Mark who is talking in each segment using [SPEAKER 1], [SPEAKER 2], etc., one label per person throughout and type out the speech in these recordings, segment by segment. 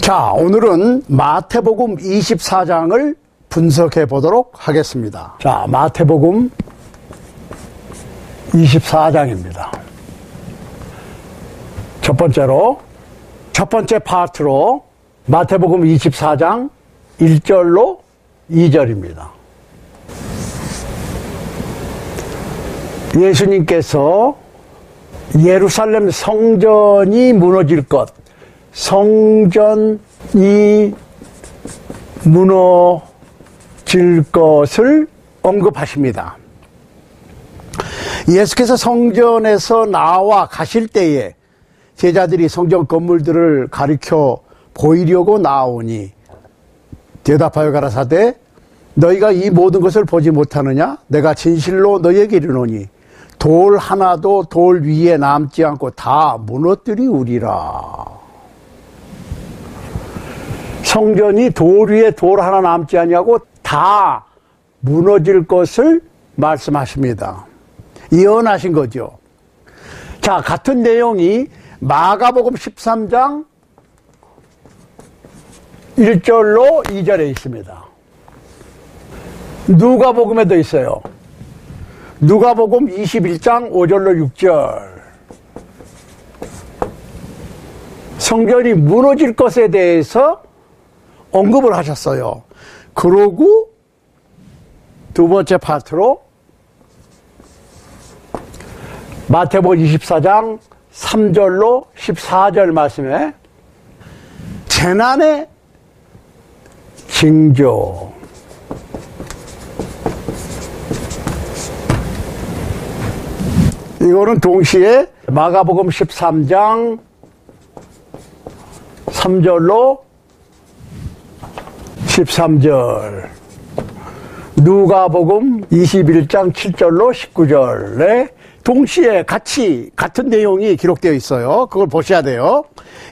[SPEAKER 1] 자, 오늘은 마태복음 24장을 분석해 보도록 하겠습니다. 자, 마태복음 24장입니다. 첫 번째 파트로 마태복음 24장 1절로 2절입니다. 예수님께서 예루살렘 성전이 무너질 것, 성전이 무너질 것을 언급하십니다. 예수께서 성전에서 나와 가실 때에 제자들이 성전 건물들을 가리켜 보이려고 나오니 대답하여 가라사대 너희가 이 모든 것을 보지 못하느냐? 내가 진실로 너희에게 이르노니 돌 하나도 돌 위에 남지 않고 다 무너뜨리우리라. 성전이 돌 위에 돌 하나 남지 아니하고 다 무너질 것을 말씀하십니다. 예언하신 거죠. 자, 같은 내용이 마가복음 13장 1절로 2절에 있습니다. 누가복음에도 있어요. 누가복음 21장 5절로 6절. 성전이 무너질 것에 대해서 언급을 하셨어요. 그러고 두 번째 파트로 마태복음 24장 3절로 14절 말씀에 재난의 징조, 이거는 동시에 마가복음 13장 3절로 13절, 누가복음 21장 7절로 19절에 동시에 같은 내용이 기록되어 있어요. 그걸 보셔야 돼요.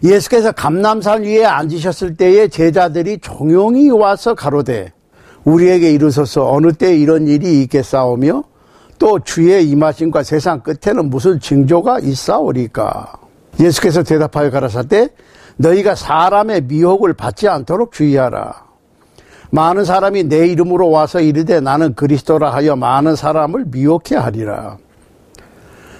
[SPEAKER 1] 예수께서 감람산 위에 앉으셨을 때에 제자들이 종용이 와서 가로되 우리에게 이르소서 어느 때 이런 일이 있겠사오며 또 주의 임하심과 세상 끝에는 무슨 징조가 있사오리까? 예수께서 대답하여 가라사대 너희가 사람의 미혹을 받지 않도록 주의하라. 많은 사람이 내 이름으로 와서 이르되 나는 그리스도라 하여 많은 사람을 미혹해 하리라.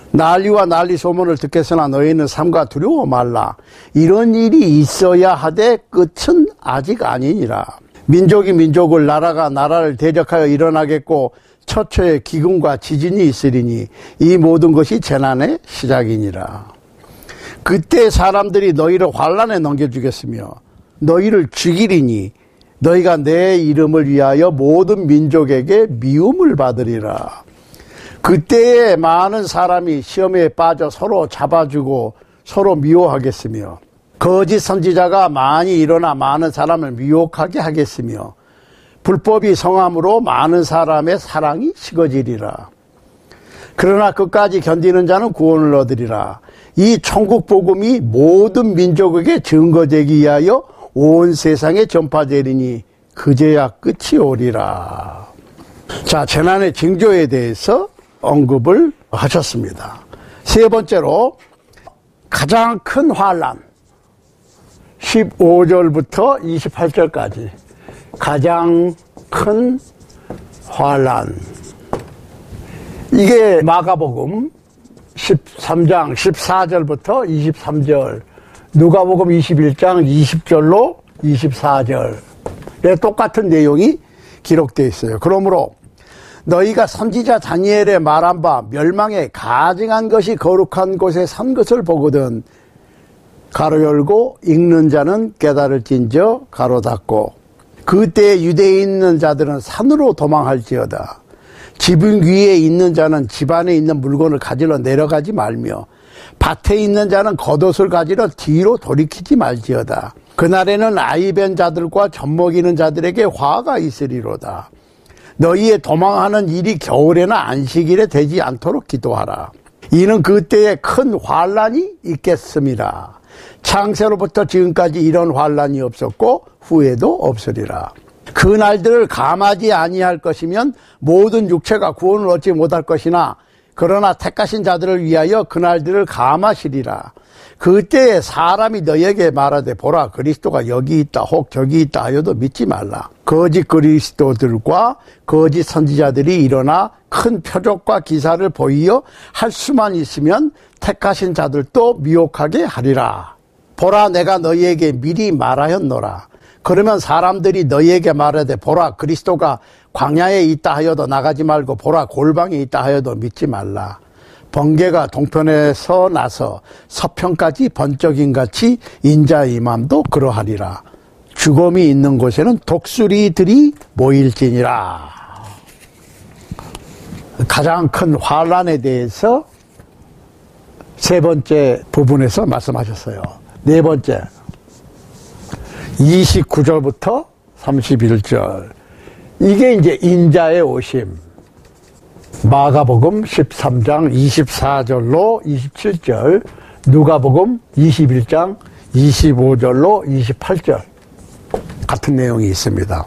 [SPEAKER 1] 난리와 난리 소문을 듣겠으나 너희는 삼가 두려워 말라. 이런 일이 있어야 하되 끝은 아직 아니니라. 민족이 민족을, 나라가 나라를 대적하여 일어나겠고 처처에 기근과 지진이 있으리니 이 모든 것이 재난의 시작이니라. 그때 사람들이 너희를 환난에 넘겨주겠으며 너희를 죽이리니 너희가 내 이름을 위하여 모든 민족에게 미움을 받으리라. 그때에 많은 사람이 시험에 빠져 서로 잡아주고 서로 미워하겠으며 거짓 선지자가 많이 일어나 많은 사람을 미혹하게 하겠으며 불법이 성함으로 많은 사람의 사랑이 식어지리라. 그러나 끝까지 견디는 자는 구원을 얻으리라. 이 천국 복음이 모든 민족에게 증거되기 위하여 온 세상에 전파되리니 그제야 끝이 오리라. 자, 재난의 징조에 대해서 언급을 하셨습니다. 세 번째로 가장 큰 환난, 15절부터 28절까지 가장 큰 환난. 이게 마가복음 13장 14절부터 23절, 누가복음 21장 20절로 24절에 똑같은 내용이 기록되어 있어요. 그러므로 너희가 선지자 다니엘의 말한 바 멸망에 가증한 것이 거룩한 곳에 산 것을 보거든 가로 열고 읽는 자는 깨달을진저 가로 닫고 그때 유대에 있는 자들은 산으로 도망할지어다. 지붕 위에 있는 자는 집 안에 있는 물건을 가지러 내려가지 말며 밭에 있는 자는 겉옷을 가지러 뒤로 돌이키지 말지어다. 그날에는 아이벤 자들과 젖먹이는 자들에게 화가 있으리로다. 너희의 도망하는 일이 겨울에나 안식일에 되지 않도록 기도하라. 이는 그때에 큰 환난이 있겠음이라. 창세로부터 지금까지 이런 환난이 없었고 후에도 없으리라. 그 날들을 감하지 아니할 것이면 모든 육체가 구원을 얻지 못할 것이나 그러나 택하신 자들을 위하여 그 날들을 감하시리라. 그때에 사람이 너에게 말하되 보라 그리스도가 여기 있다 혹 저기 있다 하여도 믿지 말라. 거짓 그리스도들과 거짓 선지자들이 일어나 큰 표적과 기사를 보이어 할 수만 있으면 택하신 자들도 미혹하게 하리라. 보라 내가 너희에게 미리 말하였노라. 그러면 사람들이 너희에게 말하되 보라 그리스도가 광야에 있다 하여도 나가지 말고 보라 골방에 있다 하여도 믿지 말라. 번개가 동편에서 나서 서편까지 번쩍임같이 인자의 임함도 그러하리라. 죽음이 있는 곳에는 독수리들이 모일지니라. 가장 큰 환란에 대해서 세 번째 부분에서 말씀하셨어요. 네 번째 29절부터 31절 이게 이제 인자의 오심. 마가복음 13장 24절로 27절, 누가복음 21장 25절로 28절 같은 내용이 있습니다.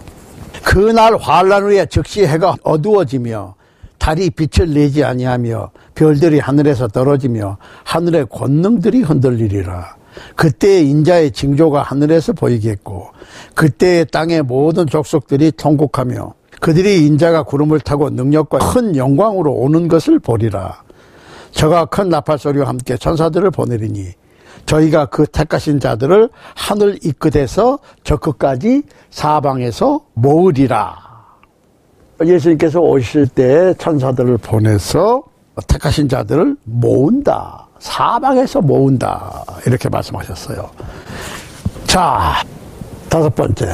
[SPEAKER 1] 그날 환란 후에 즉시 해가 어두워지며 달이 빛을 내지 아니하며 별들이 하늘에서 떨어지며 하늘의 권능들이 흔들리리라. 그때에 인자의 징조가 하늘에서 보이겠고 그때에 땅의 모든 족속들이 통곡하며 그들이 인자가 구름을 타고 능력과 큰 영광으로 오는 것을 보리라. 저가 큰 나팔소리와 함께 천사들을 보내리니 저희가 그 택하신 자들을 하늘 이 끝에서 저 끝까지 사방에서 모으리라. 예수님께서 오실 때 천사들을 보내서 택하신 자들을 모은다. 사방에서 모은다. 이렇게 말씀하셨어요. 자, 다섯 번째.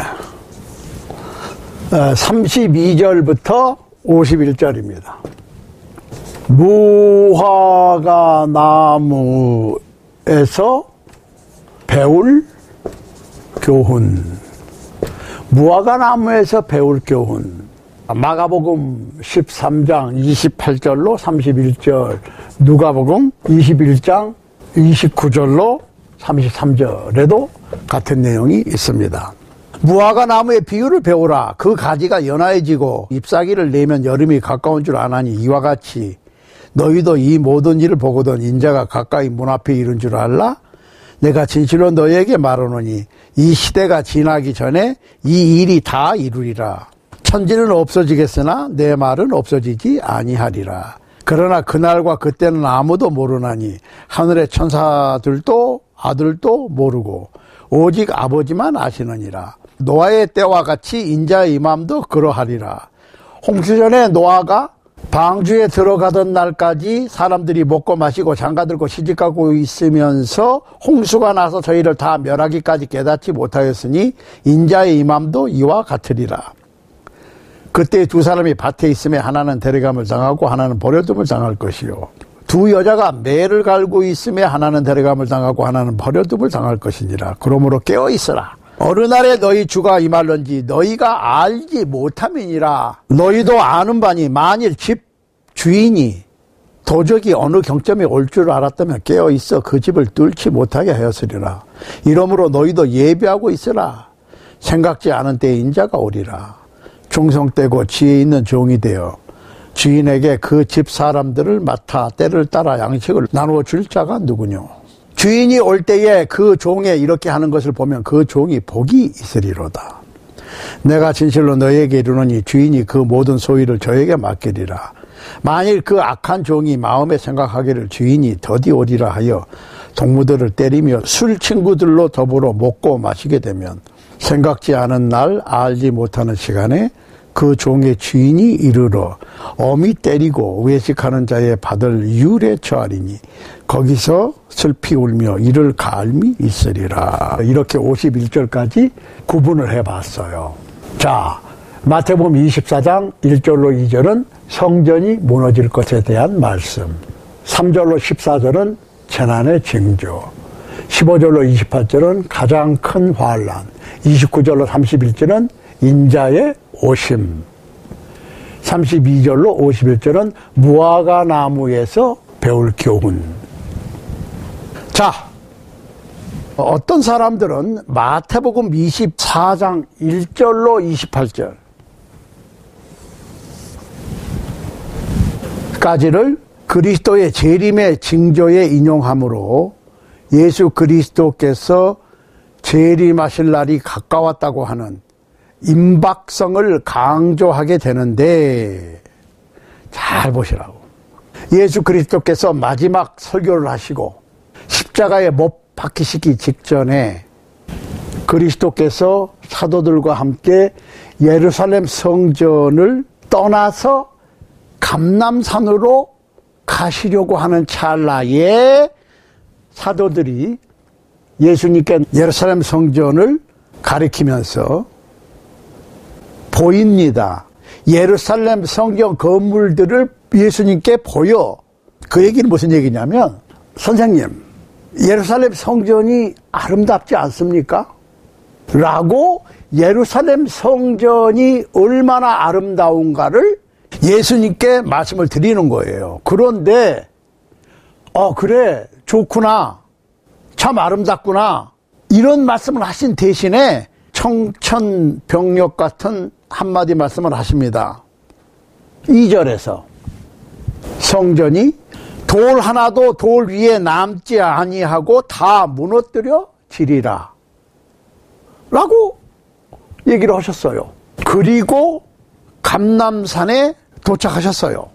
[SPEAKER 1] 32절부터 51절입니다. 무화과 나무에서 배울 교훈. 무화과 나무에서 배울 교훈. 마가복음 13장 28절로 31절, 누가복음 21장 29절로 33절에도 같은 내용이 있습니다. 무화과 나무의 비유를 배우라. 그 가지가 연화해지고 잎사귀를 내면 여름이 가까운 줄 아나니 이와 같이 너희도 이 모든 일을 보거든 인자가 가까이 문 앞에 이른 줄 알라? 내가 진실로 너희에게 말하노니 이 시대가 지나기 전에 이 일이 다 이루리라. 천지는 없어지겠으나 내 말은 없어지지 아니하리라. 그러나 그날과 그때는 아무도 모르나니 하늘의 천사들도 아들도 모르고 오직 아버지만 아시느니라. 노아의 때와 같이 인자의 임함도 그러하리라. 홍수전에 노아가 방주에 들어가던 날까지 사람들이 먹고 마시고 장가들고 시집가고 있으면서 홍수가 나서 저희를 다 멸하기까지 깨닫지 못하였으니 인자의 임함도 이와 같으리라. 그때 두 사람이 밭에 있음에 하나는 데려감을 당하고 하나는 버려둠을 당할 것이요. 두 여자가 매를 갈고 있음에 하나는 데려감을 당하고 하나는 버려둠을 당할 것이니라. 그러므로 깨어 있으라. 어느 날에 너희 주가 임할런지 너희가 알지 못함이니라. 너희도 아는 바니 만일 집 주인이 도적이 어느 경점에 올 줄 알았다면 깨어 있어 그 집을 뚫지 못하게 하였으리라. 이러므로 너희도 예비하고 있으라. 생각지 않은 때에 인자가 오리라. 충성되고 지혜 있는 종이 되어 주인에게 그 집 사람들을 맡아 때를 따라 양식을 나누어 줄 자가 누구뇨. 주인이 올 때에 그 종에 이렇게 하는 것을 보면 그 종이 복이 있으리로다. 내가 진실로 너희에게 이르노니 주인이 그 모든 소유를 저에게 맡기리라. 만일 그 악한 종이 마음에 생각하기를 주인이 더디 오리라 하여 동무들을 때리며 술 친구들로 더불어 먹고 마시게 되면 생각지 않은 날 알지 못하는 시간에 그 종의 주인이 이르러 엄히 때리고 외식하는 자의 받을 유례 처하리니 거기서 슬피 울며 이를 갈미 있으리라. 이렇게 51절까지 구분을 해봤어요. 자, 마태복음 24장 1절로 2절은 성전이 무너질 것에 대한 말씀, 3절로 14절은 재난의 징조, 15절로 28절은 가장 큰 환란, 29절로 31절은 인자의 오심, 32절로 51절은 무화과 나무에서 배울 교훈. 자, 어떤 사람들은 마태복음 24장 1절로 28절 까지를 그리스도의 재림의 징조에 인용하므로 예수 그리스도께서 재림하실 날이 가까웠다고 하는 임박성을 강조하게 되는데, 잘 보시라고. 예수 그리스도께서 마지막 설교를 하시고 십자가에 못 박히시기 직전에 그리스도께서 사도들과 함께 예루살렘 성전을 떠나서 감람산으로 가시려고 하는 찰나에 사도들이 예수님께 예루살렘 성전을 가리키면서 보입니다. 예루살렘 성전 건물들을 예수님께 보여. 그 얘기는 무슨 얘기냐면, 선생님, 예루살렘 성전이 아름답지 않습니까? 라고 예루살렘 성전이 얼마나 아름다운가를 예수님께 말씀을 드리는 거예요. 그런데 그래, 좋구나, 참 아름답구나, 이런 말씀을 하신 대신에 청천벽력 같은 한마디 말씀을 하십니다. 2절에서 성전이 돌 하나도 돌 위에 남지 아니하고 다 무너뜨려 지리라 라고 얘기를 하셨어요. 그리고 감람산에 도착하셨어요.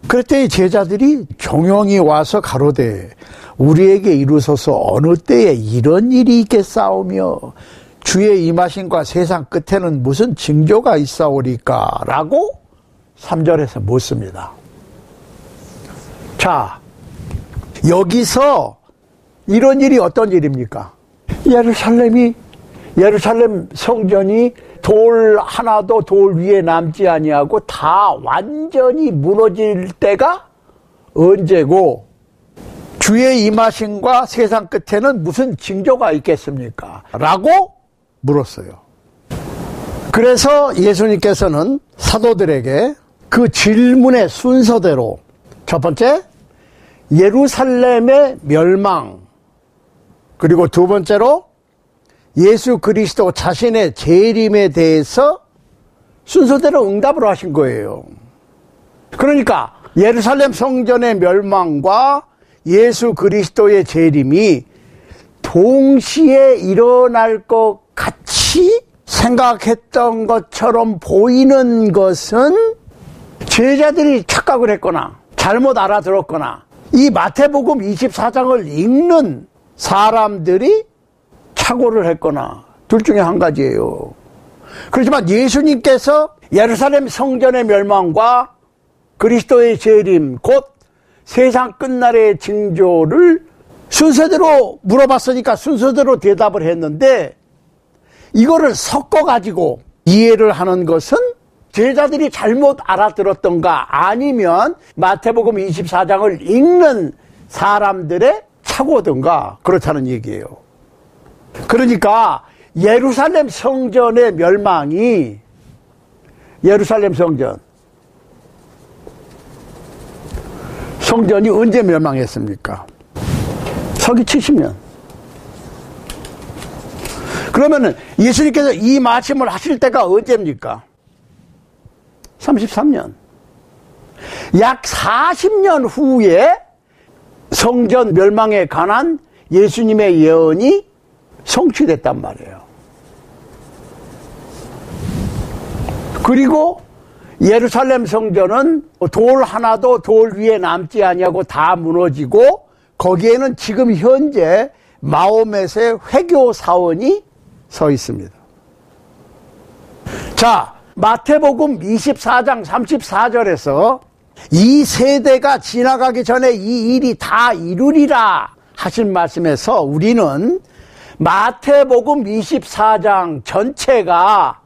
[SPEAKER 1] 그랬더니 제자들이 종용이 와서 가로되 우리에게 이루소서 어느 때에 이런 일이 있겠사오며 주의 임하심과 세상 끝에는 무슨 징조가 있사오리까 라고 3절에서 묻습니다. 자, 여기서 이런 일이 어떤 일입니까? 예루살렘 성전이 돌 하나도 돌 위에 남지 아니하고 다 완전히 무너질 때가 언제고 주의 임하심과 세상 끝에는 무슨 징조가 있겠습니까? 라고 물었어요. 그래서 예수님께서는 사도들에게 그 질문의 순서대로 첫 번째, 예루살렘의 멸망, 그리고 두 번째로 예수 그리스도 자신의 재림에 대해서 순서대로 응답을 하신 거예요. 그러니까 예루살렘 성전의 멸망과 예수 그리스도의 재림이 동시에 일어날 것 같이 생각했던 것처럼 보이는 것은 제자들이 착각을 했거나 잘못 알아들었거나 이 마태복음 24장을 읽는 사람들이 착오를 했거나 둘 중에 한 가지예요. 그렇지만 예수님께서 예루살렘 성전의 멸망과 그리스도의 재림, 곧 세상 끝날의 징조를 순서대로 물어봤으니까 순서대로 대답을 했는데, 이거를 섞어가지고 이해를 하는 것은 제자들이 잘못 알아들었던가 아니면 마태복음 24장을 읽는 사람들의 착오든가 그렇다는 얘기예요. 그러니까 예루살렘 성전의 멸망이, 예루살렘 성전이 언제 멸망했습니까? 서기 70년. 그러면은 예수님께서 이 말씀을 하실 때가 언제입니까? 33년. 약 40년 후에 성전 멸망에 관한 예수님의 예언이 성취됐단 말이에요. 그리고 예루살렘 성전은 돌 하나도 돌 위에 남지 아니하고 다 무너지고 거기에는 지금 현재 마호멧의 회교 사원이 서 있습니다. 자, 마태복음 24장 34절에서 이 세대가 지나가기 전에 이 일이 다 이루리라 하신 말씀에서 우리는 마태복음 24장 전체가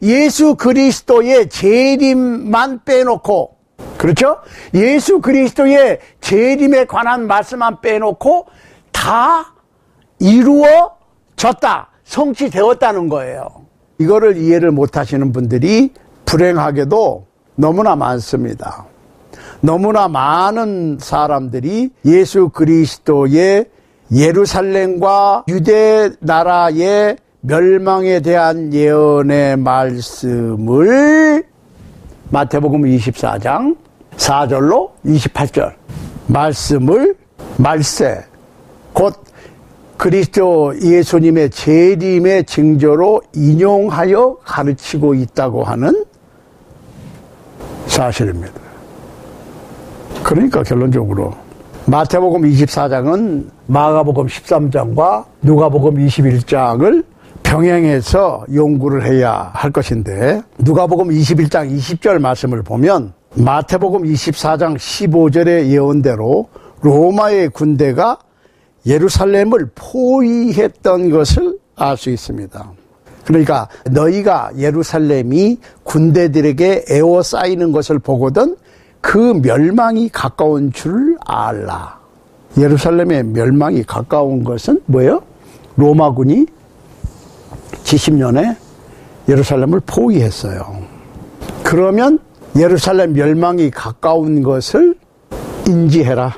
[SPEAKER 1] 예수 그리스도의 재림만 빼놓고, 그렇죠? 예수 그리스도의 재림에 관한 말씀만 빼놓고 다 이루어졌다, 성취되었다는 거예요. 이거를 이해를 못하시는 분들이 불행하게도 너무나 많습니다. 너무나 많은 사람들이 예수 그리스도의 예루살렘과 유대 나라의 멸망에 대한 예언의 말씀을 마태복음 24장 4절로 28절 말씀을 말세, 곧 그리스도 예수님의 재림의 징조로 인용하여 가르치고 있다고 하는 사실입니다. 그러니까 결론적으로 마태복음 24장은 마가복음 13장과 누가복음 21장을 병행해서 연구를 해야 할 것인데, 누가복음 21장 20절 말씀을 보면 마태복음 24장 15절의 예언대로 로마의 군대가 예루살렘을 포위했던 것을 알 수 있습니다. 그러니까 너희가 예루살렘이 군대들에게 에워싸이는 것을 보거든 그 멸망이 가까운 줄 알라. 예루살렘의 멸망이 가까운 것은 뭐예요? 로마군이 70년에 예루살렘을 포위했어요. 그러면 예루살렘 멸망이 가까운 것을 인지해라.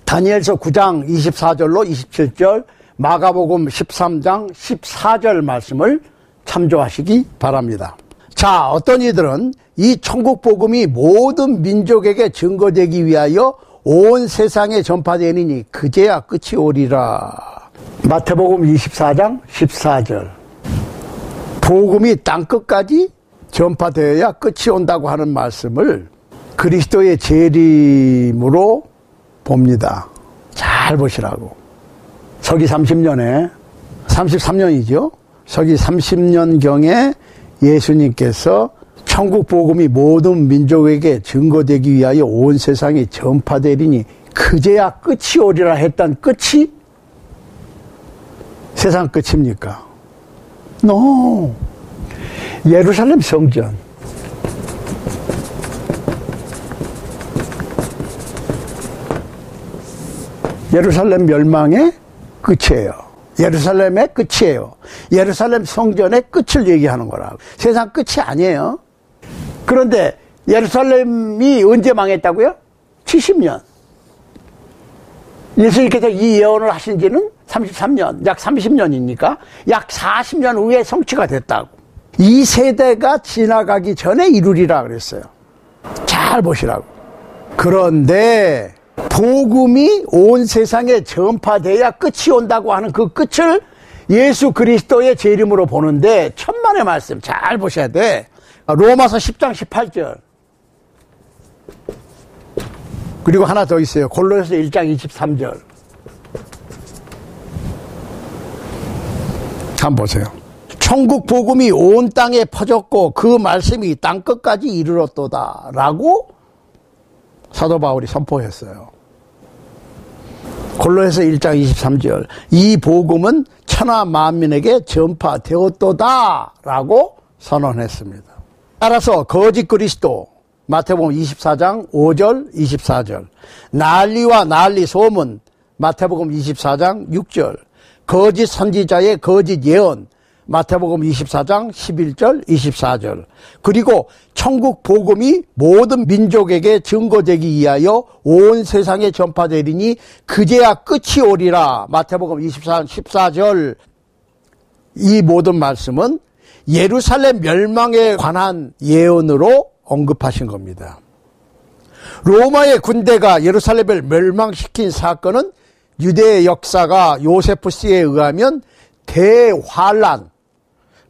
[SPEAKER 1] 다니엘서 9장 24절로 27절, 마가복음 13장 14절 말씀을 참조하시기 바랍니다. 자, 어떤 이들은 이 천국 복음이 모든 민족에게 증거되기 위하여 온 세상에 전파되니니 그제야 끝이 오리라. 마태복음 24장 14절. 복음이 땅끝까지 전파되어야 끝이 온다고 하는 말씀을 그리스도의 재림으로 봅니다. 잘 보시라고. 서기 30년에 33년이죠. 서기 30년경에 예수님께서 천국 복음이 모든 민족에게 증거되기 위하여 온 세상에 전파되리니 그제야 끝이 오리라 했던 끝이 세상 끝입니까? No. 예루살렘 성전. 예루살렘 멸망의 끝이에요. 예루살렘의 끝이에요. 예루살렘 성전의 끝을 얘기하는 거라고. 세상 끝이 아니에요. 그런데 예루살렘이 언제 망했다고요? 70년. 예수님께서 이 예언을 하신 지는 33년, 약 30년이니까 약 40년 후에 성취가 됐다고. 이 세대가 지나가기 전에 이루리라 그랬어요. 잘 보시라고. 그런데 복음이 온 세상에 전파돼야 끝이 온다고 하는 그 끝을 예수 그리스도의 재림으로 보는데 천만의 말씀 잘 보셔야 돼. 로마서 10장 18절. 그리고 하나 더 있어요. 골로새서 1장 23절. 한번 보세요. 천국 복음이 온 땅에 퍼졌고 그 말씀이 땅끝까지 이르렀도다 라고 사도 바울이 선포했어요. 골로새서 1장 23절. 이 복음은 천하 만민에게 전파되었도다 라고 선언했습니다. 따라서 거짓 그리스도 마태복음 24장 5절 24절, 난리와 난리 소문 마태복음 24장 6절, 거짓 선지자의 거짓 예언 마태복음 24장 11절 24절, 그리고 천국 복음이 모든 민족에게 증거되기 위하여 온 세상에 전파되리니 그제야 끝이 오리라 마태복음 24장 14절. 이 모든 말씀은 예루살렘 멸망에 관한 예언으로 언급하신 겁니다. 로마의 군대가 예루살렘을 멸망시킨 사건은 유대의 역사가 요세푸스에 의하면 대환란,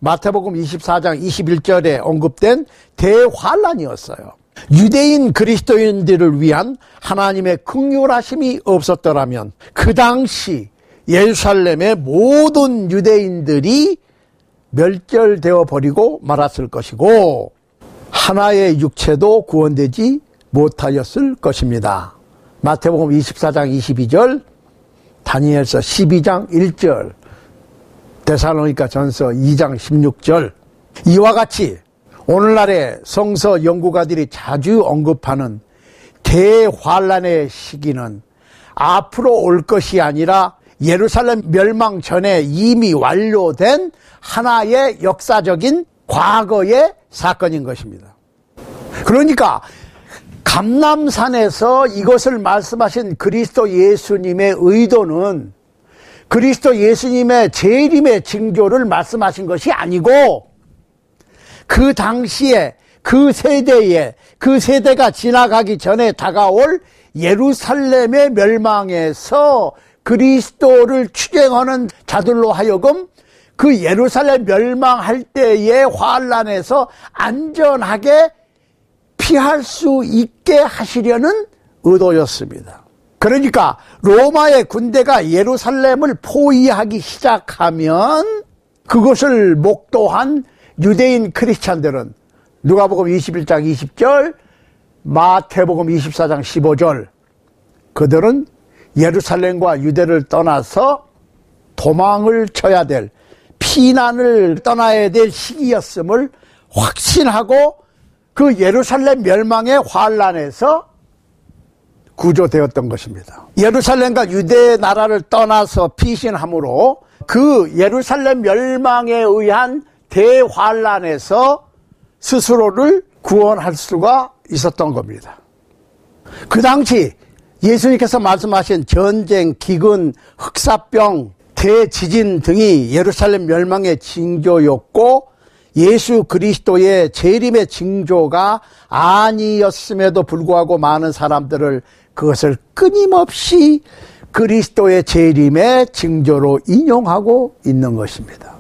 [SPEAKER 1] 마태복음 24장 21절에 언급된 대환란이었어요. 유대인 그리스도인들을 위한 하나님의 긍휼하심이 없었더라면 그 당시 예루살렘의 모든 유대인들이 멸절되어 버리고 말았을 것이고 하나의 육체도 구원되지 못하였을 것입니다. 마태복음 24장 22절, 다니엘서 12장 1절, 데살로니가 전서 2장 16절. 이와 같이 오늘날의 성서 연구가들이 자주 언급하는 대환란의 시기는 앞으로 올 것이 아니라 예루살렘 멸망 전에 이미 완료된 하나의 역사적인 과거의 사건인 것입니다. 그러니까 감람산에서 이것을 말씀하신 그리스도 예수님의 의도는 그리스도 예수님의 재림의 징조를 말씀하신 것이 아니고 그 당시에 그 세대에 그 세대가 지나가기 전에 다가올 예루살렘의 멸망에서 그리스도를 추종하는 자들로 하여금 그 예루살렘 멸망할 때의 환란에서 안전하게 피할 수 있게 하시려는 의도였습니다. 그러니까 로마의 군대가 예루살렘을 포위하기 시작하면 그것을 목도한 유대인 크리스찬들은 누가복음 21장 20절, 마태복음 24장 15절, 그들은 예루살렘과 유대를 떠나서 도망을 쳐야 될, 피난을 떠나야 될 시기였음을 확신하고 그 예루살렘 멸망의 환란에서 구조되었던 것입니다. 예루살렘과 유대 나라를 떠나서 피신함으로 그 예루살렘 멸망에 의한 대환란에서 스스로를 구원할 수가 있었던 겁니다. 그 당시 예수님께서 말씀하신 전쟁, 기근, 흑사병, 대지진 등이 예루살렘 멸망의 징조였고 예수 그리스도의 재림의 징조가 아니었음에도 불구하고 많은 사람들을 그것을 끊임없이 그리스도의 재림의 징조로 인용하고 있는 것입니다.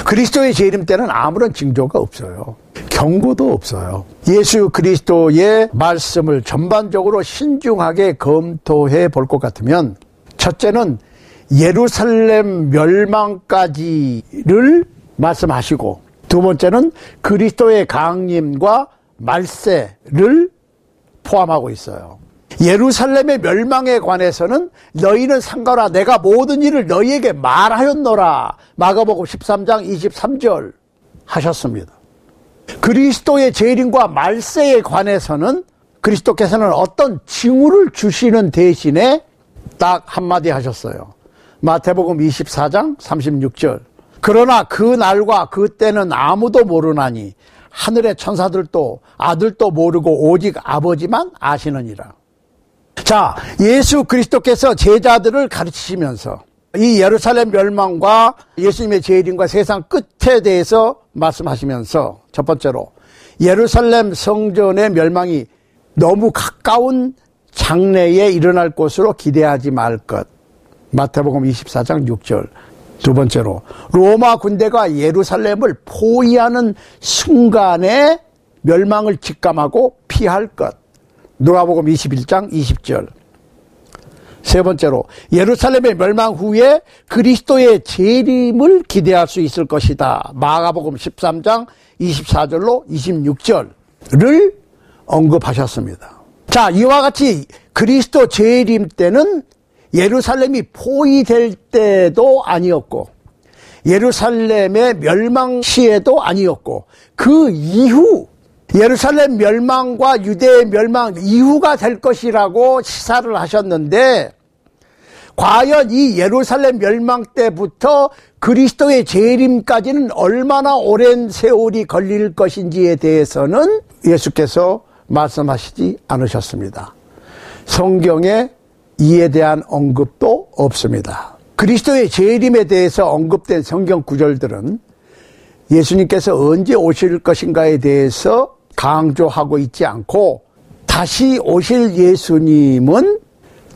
[SPEAKER 1] 그리스도의 재림 때는 아무런 징조가 없어요. 경고도 없어요. 예수 그리스도의 말씀을 전반적으로 신중하게 검토해 볼 것 같으면 첫째는 예루살렘 멸망까지를 말씀하시고 두 번째는 그리스도의 강림과 말세를 포함하고 있어요. 예루살렘의 멸망에 관해서는 너희는 상관하 내가 모든 일을 너희에게 말하였노라 마가복음 13장 23절 하셨습니다. 그리스도의 재림과 말세에 관해서는 그리스도께서는 어떤 징후를 주시는 대신에 딱 한마디 하셨어요. 마태복음 24장 36절. 그러나 그 날과 그 때는 아무도 모르나니 하늘의 천사들도 아들도 모르고 오직 아버지만 아시느니라. 자, 예수 그리스도께서 제자들을 가르치시면서 이 예루살렘 멸망과 예수님의 재림과 세상 끝에 대해서 말씀하시면서 첫 번째로 예루살렘 성전의 멸망이 너무 가까운 장래에 일어날 것으로 기대하지 말 것. 마태복음 24장 6절. 두 번째로 로마 군대가 예루살렘을 포위하는 순간에 멸망을 직감하고 피할 것. 누가복음 21장 20절. 세 번째로 예루살렘의 멸망 후에 그리스도의 재림을 기대할 수 있을 것이다. 마가복음 13장 24절로 26절을 언급하셨습니다. 자, 이와 같이 그리스도 재림 때는 예루살렘이 포위될 때도 아니었고 예루살렘의 멸망 시에도 아니었고 그 이후 예루살렘 멸망과 유대의 멸망 이후가 될 것이라고 시사를 하셨는데 과연 이 예루살렘 멸망 때부터 그리스도의 재림까지는 얼마나 오랜 세월이 걸릴 것인지에 대해서는 예수께서 말씀하시지 않으셨습니다. 성경에 이에 대한 언급도 없습니다. 그리스도의 재림에 대해서 언급된 성경 구절들은 예수님께서 언제 오실 것인가에 대해서 강조하고 있지 않고 다시 오실 예수님은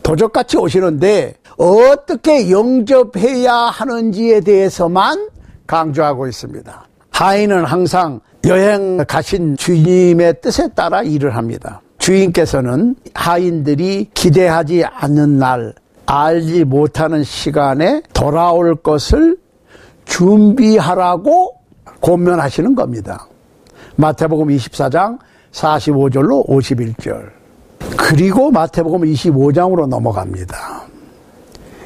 [SPEAKER 1] 도적같이 오시는데 어떻게 영접해야 하는지에 대해서만 강조하고 있습니다. 하인은 항상 여행 가신 주님의 뜻에 따라 일을 합니다. 주인께서는 하인들이 기대하지 않는 날, 알지 못하는 시간에 돌아올 것을 준비하라고 권면하시는 겁니다. 마태복음 24장 45절로 51절. 그리고 마태복음 25장으로 넘어갑니다.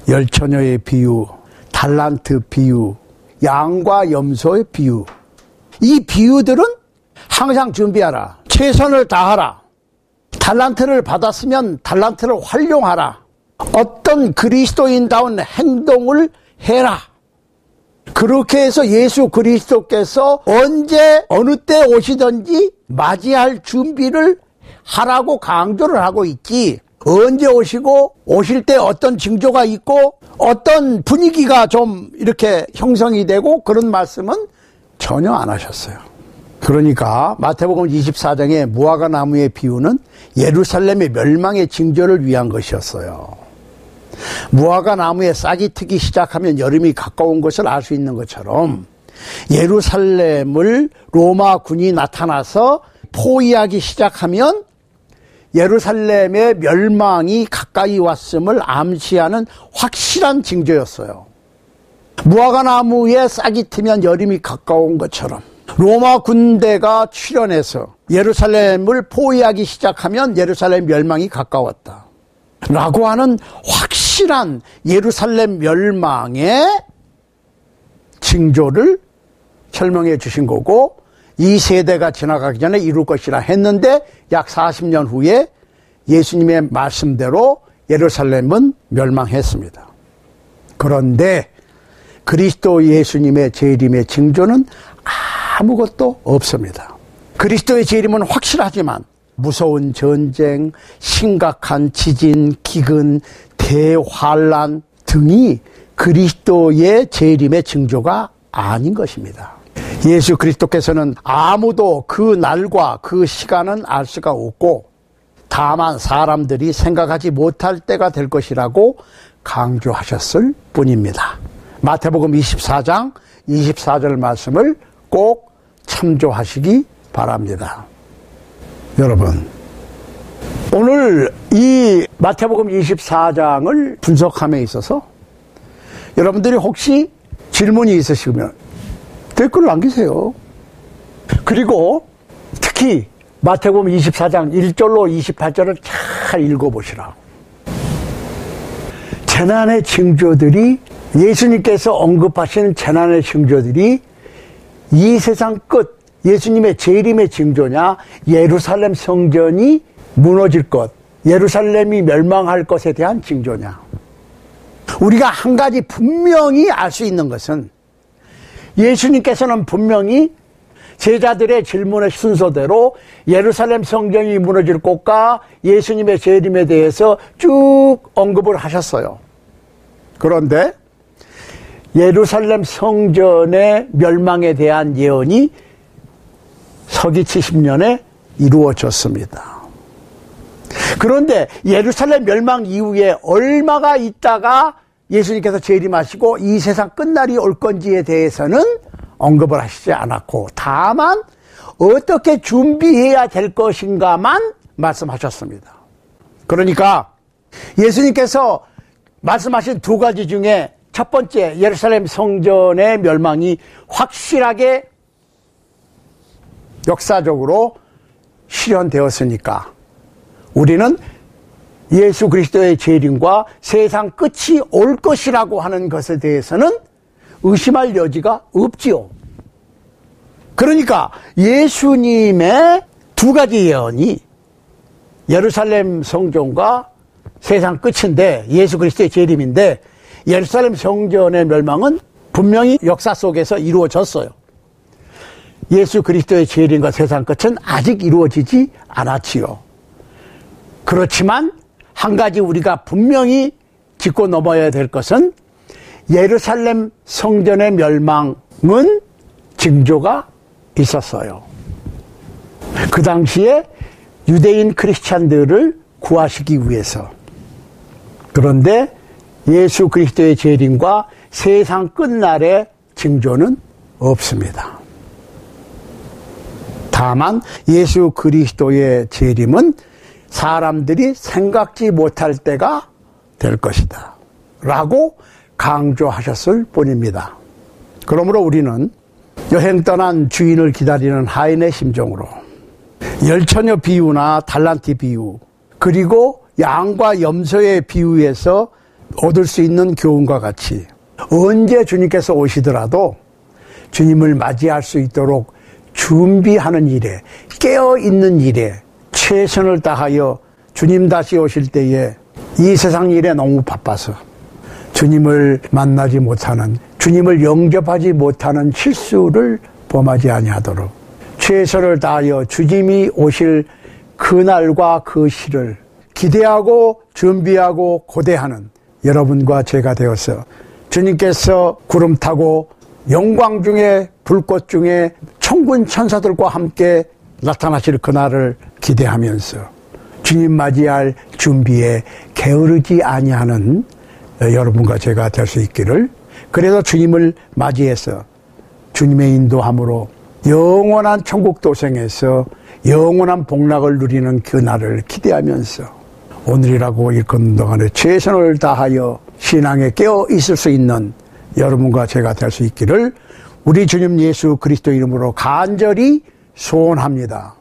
[SPEAKER 1] 열처녀의 비유, 달란트 비유, 양과 염소의 비유. 이 비유들은 항상 준비하라. 최선을 다하라. 달란트를 받았으면 달란트를 활용하라. 어떤 그리스도인다운 행동을 해라. 그렇게 해서 예수 그리스도께서 언제 어느 때 오시든지 맞이할 준비를 하라고 강조를 하고 있지, 언제 오시고 오실 때 어떤 징조가 있고 어떤 분위기가 좀 이렇게 형성이 되고 그런 말씀은 전혀 안 하셨어요. 그러니까 마태복음 24장의 무화과 나무의 비유는 예루살렘의 멸망의 징조를 위한 것이었어요. 무화과 나무에 싹이 트기 시작하면 여름이 가까운 것을 알 수 있는 것처럼 예루살렘을 로마 군이 나타나서 포위하기 시작하면 예루살렘의 멸망이 가까이 왔음을 암시하는 확실한 징조였어요. 무화과 나무에 싹이 트면 여름이 가까운 것처럼 로마 군대가 출현해서 예루살렘을 포위하기 시작하면 예루살렘 멸망이 가까웠다 라고 하는 확실한 예루살렘 멸망의 징조를 설명해 주신 거고, 이 세대가 지나가기 전에 이룰 것이라 했는데 약 40년 후에 예수님의 말씀대로 예루살렘은 멸망했습니다. 그런데 그리스도 예수님의 재림의 징조는 아무것도 없습니다. 그리스도의 재림은 확실하지만 무서운 전쟁, 심각한 지진, 기근, 대환란 등이 그리스도의 재림의 징조가 아닌 것입니다. 예수 그리스도께서는 아무도 그 날과 그 시간은 알 수가 없고 다만 사람들이 생각하지 못할 때가 될 것이라고 강조하셨을 뿐입니다. 마태복음 24장 24절 말씀을 꼭 참조하시기 바랍니다. 여러분, 오늘 이 마태복음 24장을 분석함에 있어서 여러분들이 혹시 질문이 있으시면 댓글 남기세요. 그리고 특히 마태복음 24장 1절로 28절을 잘 읽어보시라고. 재난의 징조들이, 예수님께서 언급하신 재난의 징조들이 이 세상 끝, 예수님의 재림의 징조냐, 예루살렘 성전이 무너질 것, 예루살렘이 멸망할 것에 대한 징조냐. 우리가 한 가지 분명히 알 수 있는 것은 예수님께서는 분명히 제자들의 질문의 순서대로 예루살렘 성전이 무너질 것과 예수님의 재림에 대해서 쭉 언급을 하셨어요. 그런데 예루살렘 성전의 멸망에 대한 예언이 서기 70년에 이루어졌습니다. 그런데 예루살렘 멸망 이후에 얼마가 있다가 예수님께서 재림하시고 이 세상 끝날이 올 건지에 대해서는 언급을 하시지 않았고, 다만 어떻게 준비해야 될 것인가만 말씀하셨습니다. 그러니까 예수님께서 말씀하신 두 가지 중에 첫 번째, 예루살렘 성전의 멸망이 확실하게 역사적으로 실현되었으니까 우리는 예수 그리스도의 재림과 세상 끝이 올 것이라고 하는 것에 대해서는 의심할 여지가 없지요. 그러니까 예수님의 두 가지 예언이 예루살렘 성전과 세상 끝인데, 예수 그리스도의 재림인데, 예루살렘 성전의 멸망은 분명히 역사 속에서 이루어졌어요. 예수 그리스도의 재림과 세상 끝은 아직 이루어지지 않았지요. 그렇지만 한 가지 우리가 분명히 짚고 넘어야 될 것은 예루살렘 성전의 멸망은 징조가 있었어요. 그 당시에 유대인 크리스찬들을 구하시기 위해서. 그런데 예수 그리스도의 재림과 세상 끝날의 징조는 없습니다. 다만 예수 그리스도의 재림은 사람들이 생각지 못할 때가 될 것이다 라고 강조하셨을 뿐입니다. 그러므로 우리는 여행 떠난 주인을 기다리는 하인의 심정으로 열처녀 비유나 달란트 비유, 그리고 양과 염소의 비유에서 얻을 수 있는 교훈과 같이 언제 주님께서 오시더라도 주님을 맞이할 수 있도록 준비하는 일에, 깨어있는 일에 최선을 다하여 주님 다시 오실 때에 이 세상 일에 너무 바빠서 주님을 만나지 못하는, 주님을 영접하지 못하는 실수를 범하지 아니하도록 최선을 다하여 주님이 오실 그날과 그 시를 기대하고 준비하고 고대하는 여러분과 제가 되어서 주님께서 구름 타고 영광 중에, 불꽃 중에 천군 천사들과 함께 나타나실 그날을 기대하면서 주님 맞이할 준비에 게으르지 아니하는 여러분과 제가 될 수 있기를, 그래서 주님을 맞이해서 주님의 인도함으로 영원한 천국 도생에서 영원한 복락을 누리는 그날을 기대하면서 오늘이라고 일컫는 동안에 최선을 다하여 신앙에 깨어 있을 수 있는 여러분과 제가 될 수 있기를 우리 주님 예수 그리스도 이름으로 간절히 소원합니다.